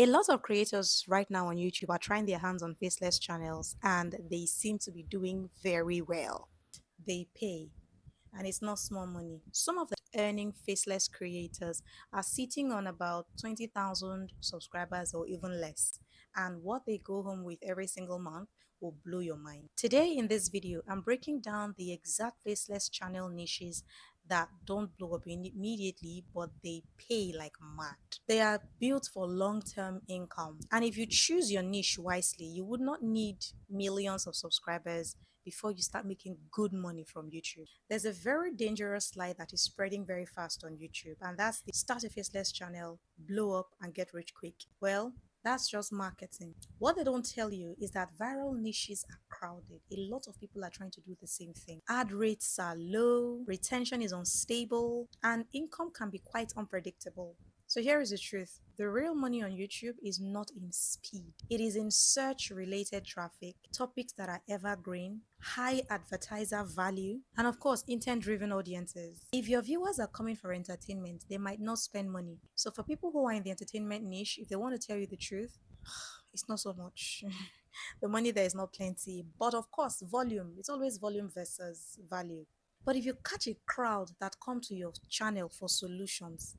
A lot of creators right now on YouTube are trying their hands on faceless channels and they seem to be doing very well. They pay, and it's not small money. Some of the earning faceless creators are sitting on about 20,000 subscribers or even less. And what they go home with every single month will blow your mind. Today in this video, I'm breaking down the exact faceless channel niches that don't blow up immediately, but they pay like mad. They are built for long-term income. And if you choose your niche wisely, you would not need millions of subscribers before you start making good money from YouTube. There's a very dangerous lie that is spreading very fast on YouTube, and that's the start a faceless channel, blow up, and get rich quick. Well, that's just marketing. What they don't tell you is that viral niches are crowded. A lot of people are trying to do the same thing. Ad rates are low, retention is unstable, and income can be quite unpredictable. So here is the truth. The real money on YouTube is not in speed. It is in search related traffic, topics that are evergreen, high advertiser value, and of course, intent driven audiences. If your viewers are coming for entertainment, they might not spend money. So for people who are in the entertainment niche, if they want to tell you the truth, it's not so much. The money there is not plenty. But of course, volume, it's always volume versus value. But if you catch a crowd that come to your channel for solutions,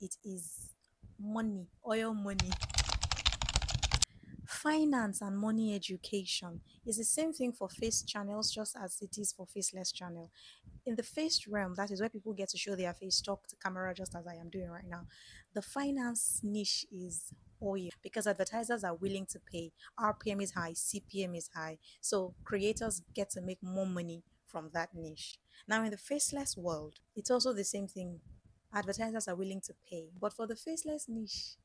it is money, oil money. Finance and money education is the same thing for face channels just as it is for faceless channel. In the face realm, that is where people get to show their face, talk to camera just as I am doing right now. The finance niche is oil because advertisers are willing to pay. RPM is high, CPM is high. So creators get to make more money from that niche. Now in the faceless world, it's also the same thing. Advertisers are willing to pay. But for the faceless niche,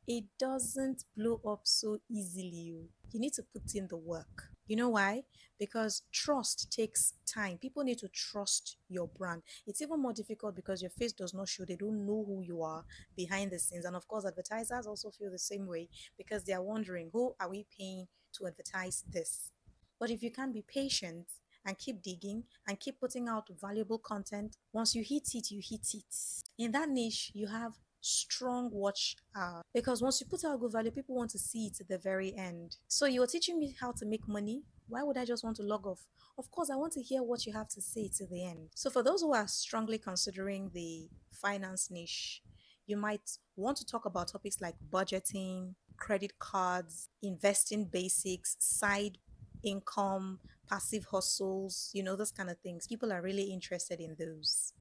it doesn't blow up so easily. You need to put in the work. You know why? Because trust takes time. People need to trust your brand. It's even more difficult because your face does not show. They don't know who you are behind the scenes. And of course, advertisers also feel the same way because they are wondering, who are we paying to advertise this? But if you can be patient and keep digging and keep putting out valuable content, once you hit it, you hit it. In that niche, you have strong watch hour because once you put out good value, people want to see it to the very end. So you're teaching me how to make money. Why would I just want to log off? Of course, I want to hear what you have to say to the end. So for those who are strongly considering the finance niche, you might want to talk about topics like budgeting, credit cards, investing basics, side income, passive hustles, those kind of things. People are really interested in those.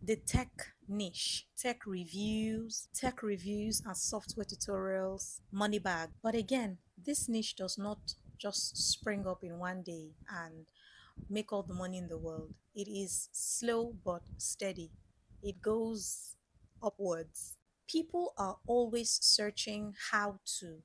The tech niche, tech reviews and software tutorials, money bag. But again, this niche does not just spring up in one day and make all the money in the world. It is slow but steady. It goes upwards. People are always searching how to.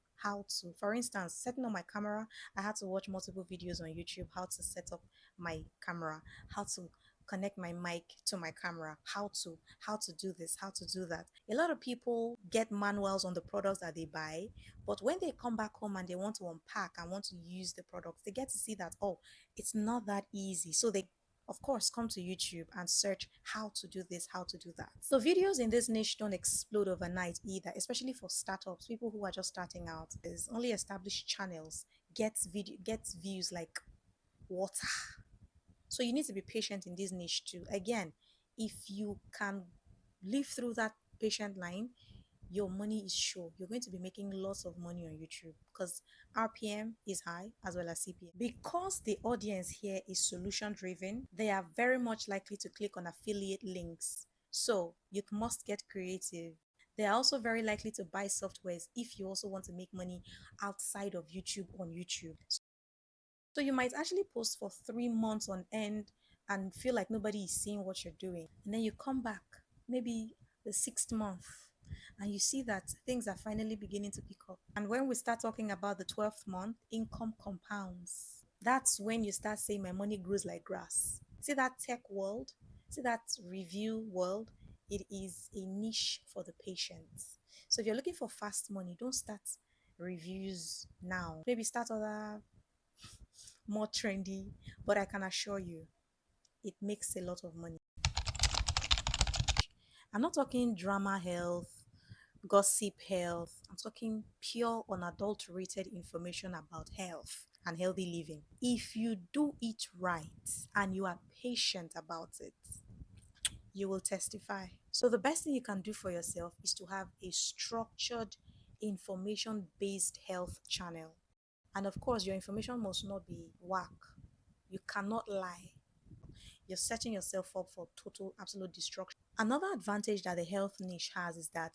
For instance, setting up my camera, I had to watch multiple videos on YouTube how to set up my camera, how to connect my mic to my camera, how to do this, how to do that. A lot of people get manuals on the products that they buy, but when they come back home and they want to unpack and want to use the products, they get to see that, oh, it's not that easy. So they of course come to YouTube and search how to do this, how to do that. So videos in this niche don't explode overnight either, especially for startups, people who are just starting out. There's only established channels gets views like water. So you need to be patient in this niche too. Again, if you can live through that patient line, your money is sure. You're going to be making lots of money on YouTube because RPM is high as well as CPM. Because the audience here is solution driven, they are very much likely to click on affiliate links. So you must get creative. They are also very likely to buy softwares if you also want to make money outside of YouTube on YouTube. So you might actually post for 3 months on end and feel like nobody is seeing what you're doing. And then you come back, maybe the sixth month, and you see that things are finally beginning to pick up. And when we start talking about the 12th month, income compounds. That's when you start saying my money grows like grass. See that tech world? See that review world? It is a niche for the patients. So if you're looking for fast money, don't start reviews now. Maybe start other more trendy, but I can assure you it makes a lot of money. I'm not talking drama health, gossip health. I'm talking pure, unadulterated information about health and healthy living. If you do it right and you are patient about it, you will testify. So, the best thing you can do for yourself is to have a structured, information based health channel. And of course, your information must not be whack. You cannot lie. You're setting yourself up for total, absolute destruction. Another advantage that the health niche has is that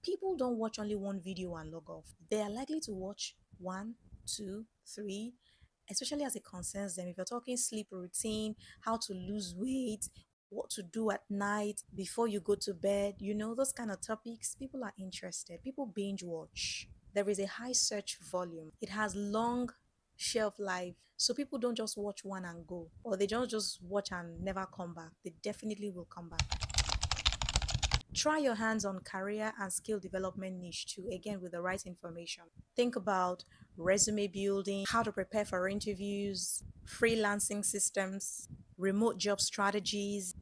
people don't watch only one video and log off. They are likely to watch one, two, three, especially as it concerns them. If you're talking sleep routine, how to lose weight, what to do at night before you go to bed, those kind of topics, people are interested. People binge watch. There is a high search volume. It has long shelf life. So people don't just watch one and go, or they don't just watch and never come back. They definitely will come back. Try your hands on career and skill development niche too, again with the right information. Think about resume building, how to prepare for interviews, freelancing systems, remote job strategies,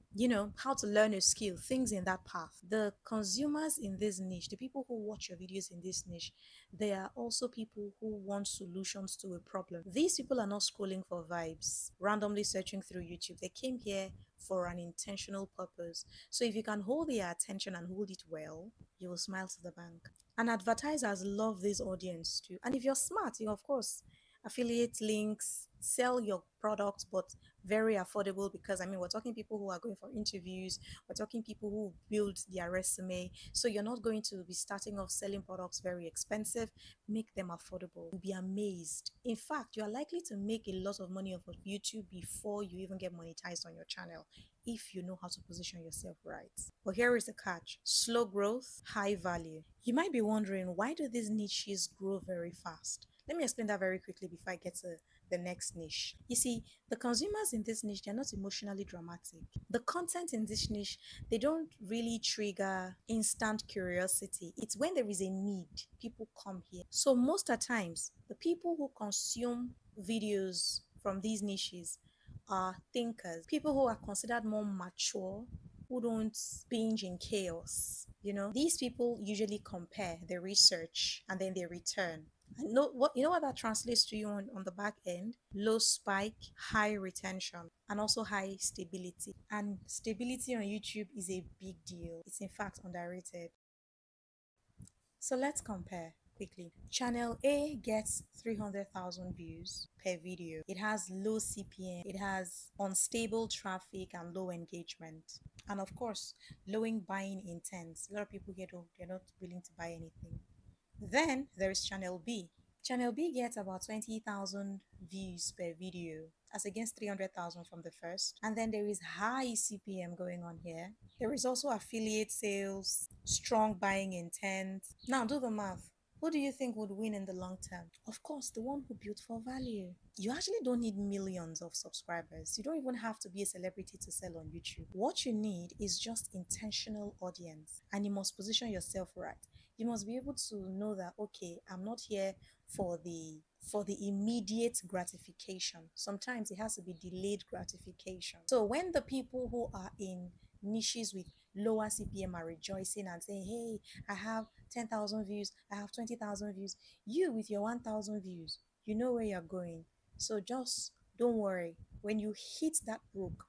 how to learn a skill, things in that path. The consumers in this niche, the people who watch your videos in this niche, they are also people who want solutions to a problem. These people are not scrolling for vibes, randomly searching through YouTube. They came here for an intentional purpose. So if you can hold their attention and hold it well, you will smile to the bank. And advertisers love this audience too. And if you're smart, you of course affiliate links, sell your products, but very affordable, because we're talking people who are going for interviews, we're talking people who build their resume. So you're not going to be starting off selling products very expensive. Make them affordable. You'll be amazed. In fact, you are likely to make a lot of money off of YouTube before you even get monetized on your channel, if you know how to position yourself right. But here is the catch: slow growth, high value. You might be wondering, why do these niches grow very fast? Let me explain that very quickly before I get to the next niche. You see, the consumers in this niche, they're not emotionally dramatic. The content in this niche, they don't really trigger instant curiosity. It's when there is a need, people come here. So most of the times, the people who consume videos from these niches are thinkers, people who are considered more mature, who don't binge in chaos. These people usually compare, they research, and then they return. And what that translates to you on the back end: low spike, high retention, and also high stability. And stability on YouTube is a big deal. It's in fact underrated. So let's compare quickly. Channel A gets 300,000 views per video. It has low CPM, it has unstable traffic and low engagement. And of course, lowering buying intent. A lot of people get home, they're not willing to buy anything. Then there is Channel B. Channel B gets about 20,000 views per video, as against 300,000 from the first. And then there is high CPM going on here. There is also affiliate sales, strong buying intent. Now do the math. Who do you think would win in the long term? Of course, the one who built for value. You actually don't need millions of subscribers. You don't even have to be a celebrity to sell on YouTube. What you need is just intentional audience, and you must position yourself right. You must be able to know that, okay, I'm not here for the immediate gratification. Sometimes it has to be delayed gratification. So when the people who are in niches with lower CPM are rejoicing and saying, hey, I have 10,000 views, I have 20,000 views, you with your 1,000 views, you know where you're going. So just don't worry. When you hit that brook,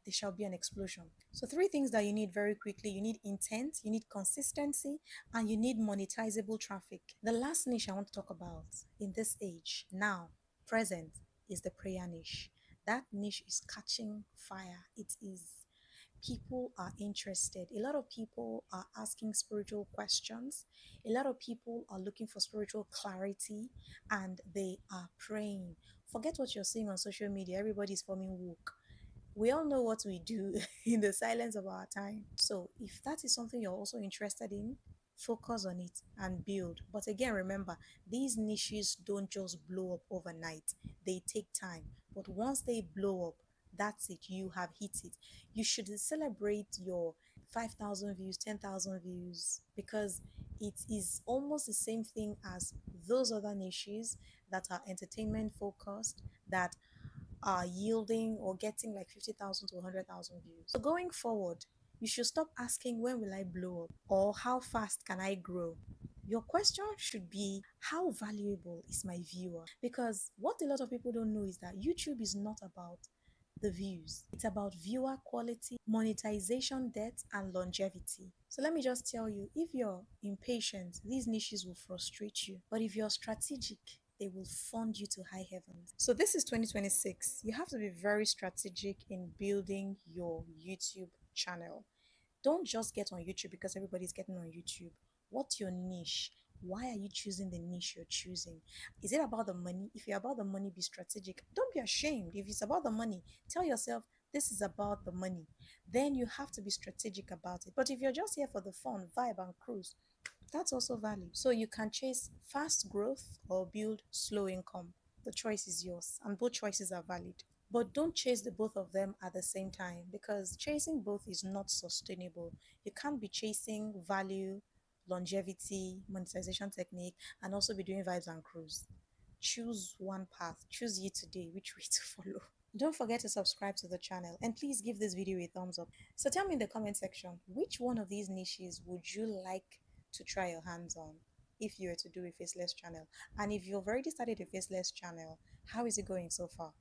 there shall be an explosion. So three things that you need very quickly: you need intent, you need consistency, and you need monetizable traffic. The last niche I want to talk about in this age now, present, is the prayer niche. That niche is catching fire. It is. People are interested. A lot of people are asking spiritual questions. A lot of people are looking for spiritual clarity, and they are praying. Forget what you're seeing on social media. Everybody's forming woke. We all know what we do in the silence of our time. So if that is something you're also interested in, focus on it and build. But again, remember, these niches don't just blow up overnight. They take time. But once they blow up, that's it. You have hit it. You should celebrate your 5,000 views, 10,000 views, because it is almost the same thing as those other niches that are entertainment focused, that are yielding or getting like 50,000 to 100,000 views. So going forward, You should stop asking, when will I blow up? Or how fast can I grow? Your question should be, how valuable is my viewer? Because what a lot of people don't know is that YouTube is not about the views. It's about viewer quality, monetization depth, and longevity. So let me just tell you, if you're impatient, these niches will frustrate you. But if you're strategic, they will fund you to high heavens. So this is 2026. You have to be very strategic in building your YouTube channel. Don't just get on YouTube because everybody's getting on YouTube. What's your niche? Why are you choosing the niche you're choosing? Is it about the money? If you're about the money, be strategic. Don't be ashamed. If it's about the money, tell yourself, this is about the money. Then you have to be strategic about it. But if you're just here for the fun, vibe, and cruise, that's also valid. So you can chase fast growth or build slow income. The choice is yours, and both choices are valid. But don't chase the both of them at the same time, because chasing both is not sustainable. You can't be chasing value, longevity, monetization technique, and also be doing vibes and cruise. Choose one path. Choose you today which way to follow. Don't forget to subscribe to the channel, and please give this video a thumbs up. So tell me in the comment section, which one of these niches would you like to try your hands on if you were to do a faceless channel? And if you've already started a faceless channel, how is it going so far?